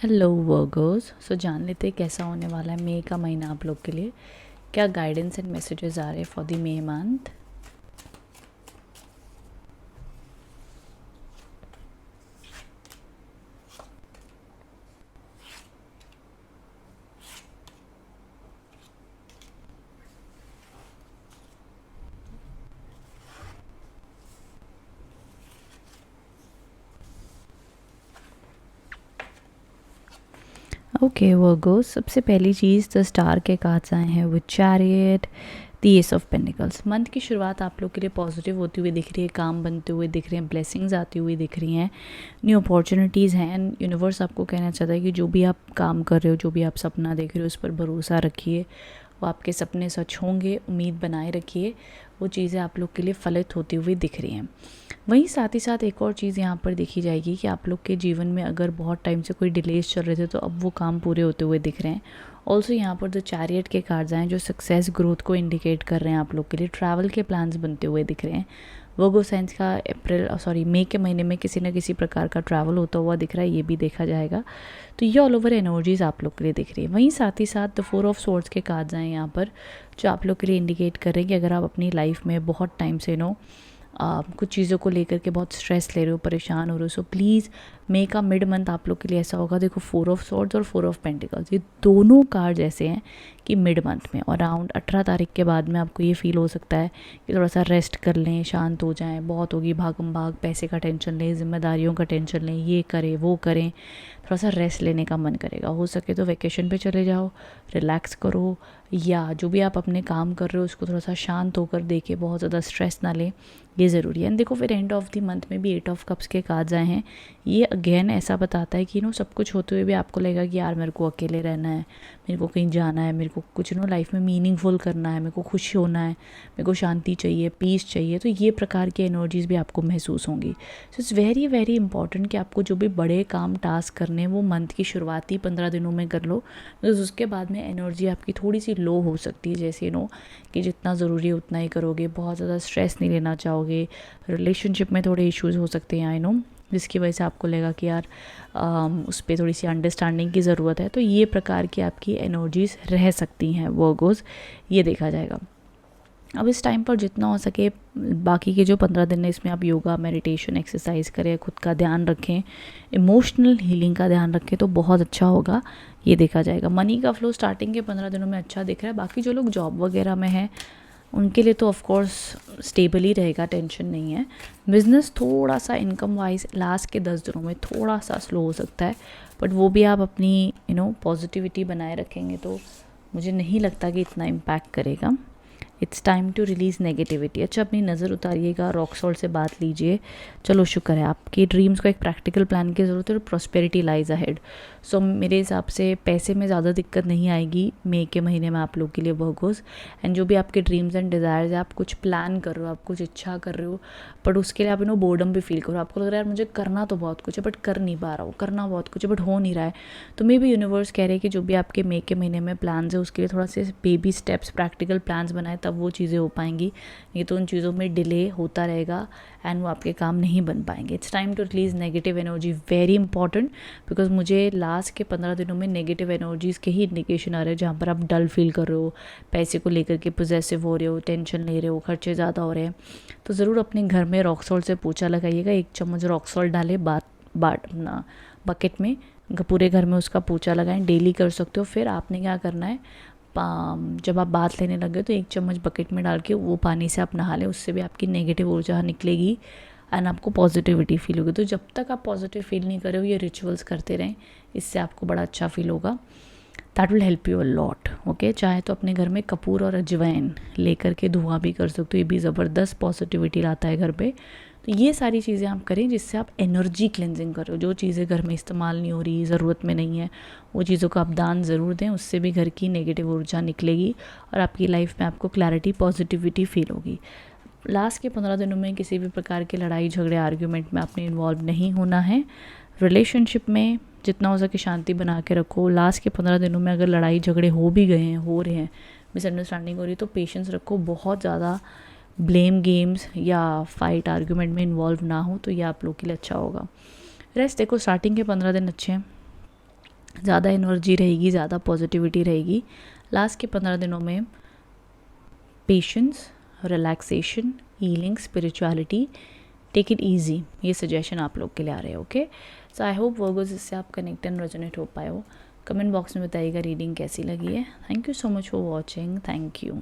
Hello Virgo's. जान लेते हैं कैसा होने वाला है मई का महीना आप लोग के लिए। क्या गाइडेंस एंड मैसेजेस आ रहे हैं for the May month. Okay Virgos, सबसे पहली चीज़ द स्टार के कार्ड्स आए हैं with chariot, the ace of pentacles. Month की शुरुआत आप लोग के लिए पॉजिटिव होती हुई दिख रही है, काम बनते हुए दिख रहे हैं, ब्लेसिंग्स आती हुई दिख रही हैं, न्यू अपॉर्चुनिटीज़ हैं। एंड यूनिवर्स आपको कहना चाहता है कि जो भी आप काम कर रहे हो, जो भी आप सपना देख रहे हो, उस पर भरोसा रखिए। वो आपके सपने सच होंगे, उम्मीद बनाए रखिए। वो चीज़ें आप लोग के लिए फलित होती हुई दिख रही हैं। वहीं साथ ही साथ एक और चीज़ यहाँ पर देखी जाएगी कि आप लोग के जीवन में अगर बहुत टाइम से कोई डिलेज चल रहे थे तो अब वो काम पूरे होते हुए दिख रहे हैं। ऑल्सो यहाँ पर जो चैरियट के कार्ड्स आए जो सक्सेस ग्रोथ को इंडिकेट कर रहे हैं आप लोग के लिए, ट्रैवल के प्लान्स बनते हुए दिख रहे हैं। वर्गो साइंस का मई के महीने में किसी न किसी प्रकार का ट्रैवल होता हुआ दिख रहा है, ये भी देखा जाएगा। तो ये ऑल ओवर एनर्जीज आप लोग के लिए दिख रही है। वहीं साथ ही साथ द 4 ऑफ सोर्ड्स के कार्ड्स आए यहाँ पर जो आप लोग के लिए इंडिकेट कर रहे हैं कि अगर आप अपनी लाइफ में बहुत टाइम से कुछ चीज़ों को लेकर के बहुत स्ट्रेस ले रहे हो, परेशान हो रहे हो, सो प्लीज़ मई का मिड मंथ आप लोग के लिए ऐसा होगा। देखो 4 ऑफ सॉर्ड्स और 4 ऑफ पेंटिकल्स, ये दोनों कार्ड्स ऐसे हैं कि मिड मंथ में और अराउंड 18 तारीख के बाद में आपको ये फील हो सकता है कि थोड़ा सा रेस्ट कर लें, शांत हो जाएं। बहुत होगी भागम भाग, पैसे का टेंशन लें, जिम्मेदारियों का टेंशन लें, ये करें वो करें, थोड़ा सा रेस्ट लेने का मन करेगा। हो सके तो वेकेशन पे चले जाओ, रिलैक्स करो, या जो भी आप अपने काम कर रहे हो उसको थोड़ा सा शांत होकर देखें, बहुत ज़्यादा स्ट्रेस ना लें, ये ज़रूरी है। एंड देखो फिर एंड ऑफ द मंथ में भी 8 ऑफ कप्स के कार्ड्स आए हैं। ये अगेन ऐसा बताता है कि सब कुछ होते हुए भी आपको लगेगा कि यार मेरे को अकेले रहना है, मेरे को कहीं जाना है, मेरे को कुछ लाइफ में मीनिंगफुल करना है, मेरे को खुश होना है, मेरे को शांति चाहिए, पीस चाहिए। तो ये प्रकार की एनर्जीज़ भी आपको महसूस होंगी। So it's very very important कि आपको जो भी बड़े काम टास्क करने हैं वो मंथ की शुरुआती 15 दिनों में कर लो, बिकॉज उसके बाद में एनर्जी आपकी थोड़ी सी लो हो सकती है। जैसे कि जितना ज़रूरी है उतना ही करोगे, बहुत ज़्यादा स्ट्रेस नहीं लेना चाहोगे, रिलेशनशिप में थोड़े इश्यूज़ हो सकते हैं जिसकी वजह से आपको लगेगा कि यार उस पर थोड़ी सी अंडरस्टैंडिंग की ज़रूरत है। तो ये प्रकार की आपकी एनर्जीज़ रह सकती हैं वर्गोस, ये देखा जाएगा। अब इस टाइम पर जितना हो सके बाकी के जो 15 दिन है इसमें आप योगा, मेडिटेशन, एक्सरसाइज करें, खुद का ध्यान रखें, इमोशनल हीलिंग का ध्यान रखें तो बहुत अच्छा होगा, ये देखा जाएगा। मनी का फ्लो स्टार्टिंग के 15 दिनों में अच्छा दिख रहा है। बाकी जो लोग जॉब वगैरह में हैं उनके लिए तो ऑफ कोर्स स्टेबल ही रहेगा, टेंशन नहीं है। बिज़नेस थोड़ा सा इनकम वाइज लास्ट के 10 दिनों में थोड़ा सा स्लो हो सकता है, बट वो भी आप अपनी पॉजिटिविटी बनाए रखेंगे तो मुझे नहीं लगता कि इतना इम्पैक्ट करेगा। It's time to release negativity. अच्छा, अपनी नज़र उतारिएगा, रॉक सॉल्ट से बात लीजिए। चलो शुक्र है, आपके ड्रीम्स को एक प्रैक्टिकल प्लान की ज़रूरत है और प्रॉस्पेरिटी लाइज अहेड। सो मेरे हिसाब से पैसे में ज़्यादा दिक्कत नहीं आएगी मई के महीने में आप लोग के लिए वर्गोस। एंड जो भी आपके ड्रीम्स एंड डिज़ायर्स है, आप कुछ प्लान कर रहे हो, आप कुछ इच्छा कर रहे हो, बट उसके लिए आप बोर्डम भी फील करो, आपको लग रहा है यार मुझे करना तो बहुत कुछ है बट कर नहीं पा रहा हूँ, करना बहुत कुछ है बट हो नहीं रहा है। तो मे भी यूनिवर्स कह रहे हैं कि जो भी आपके मई के महीने में प्लान्स है उसके लिए थोड़ा से बेबी स्टेप्स, प्रैक्टिकल प्लान्स बनाए, तब वो चीज़ें हो पाएंगी। नहीं तो उन चीज़ों में डिले होता रहेगा एंड वो आपके काम नहीं बन पाएंगे। It's time to release negative energy, very important, because मुझे लास्ट के 15 दिनों में नेगेटिव एनर्जीज़ के ही इंडिकेशन आ रहे हैं जहाँ पर आप डल फील कर रहे हो, पैसे को लेकर के पोजेसिव हो रहे हो, टेंशन ले रहे हो, खर्चे ज़्यादा हो रहे हैं। तो ज़रूर अपने घर में रॉक सॉल्ट से पोछा लगाइएगा, 1 चम्मच रॉक सॉल्ट डालें अपना बकेट में, पूरे घर में उसका पोछा लगाएं, डेली कर सकते हो। फिर आपने क्या करना है, जब आप बात लेने लगे तो 1 चम्मच बकेट में डाल के वो पानी से आप नहा लें, उससे भी आपकी नेगेटिव ऊर्जा निकलेगी एंड आपको पॉजिटिविटी फील होगी। तो जब तक आप पॉजिटिव फील नहीं करो, ये रिचुअल्स करते रहें, इससे आपको बड़ा अच्छा फील होगा। That will help you a lot. Okay, चाहे तो अपने घर में कपूर और अजवाइन लेकर के धुआं भी कर सकते हो, ये भी ज़बरदस्त पॉजिटिविटी लाता है घर पे। तो ये सारी चीज़ें आप करें जिससे आप एनर्जी क्लेंजिंग करो। जो चीज़ें घर में इस्तेमाल नहीं हो रही, ज़रूरत में नहीं है, वो चीज़ों को आप दान ज़रूर दें, उससे भी घर की नेगेटिव ऊर्जा निकलेगी और आपकी लाइफ में आपको क्लैरिटी, पॉजिटिविटी फील होगी। लास्ट के 15 दिनों में किसी भी प्रकार के लड़ाई झगड़े, आर्ग्यूमेंट में आपने इन्वॉल्व नहीं होना है। रिलेशनशिप में जितना हो सके शांति बना के रखो। लास्ट के 15 दिनों में अगर लड़ाई झगड़े हो भी गए हैं, हो रहे हैं, मिसअंडरस्टैंडिंग हो रही है, तो पेशेंस रखो। बहुत ज़्यादा ब्लेम गेम्स या फाइट आर्ग्यूमेंट में इन्वॉल्व ना हो तो ये आप लोग के लिए अच्छा होगा। रेस्ट देखो, स्टार्टिंग के 15 दिन अच्छे हैं, ज़्यादा एनर्जी रहेगी, ज़्यादा पॉजिटिविटी रहेगी। लास्ट के 15 दिनों में patience, relaxation, healing, spirituality, take it easy, ये सजेशन आप लोग के लिए आ रहे हैं। Okay, so I hope Virgos इससे आप कनेक्ट एंड रेजोनेट हो पाए हो। कमेंट बॉक्स में बताइएगा रीडिंग कैसी लगी है। Thank you so much for watching. Thank you.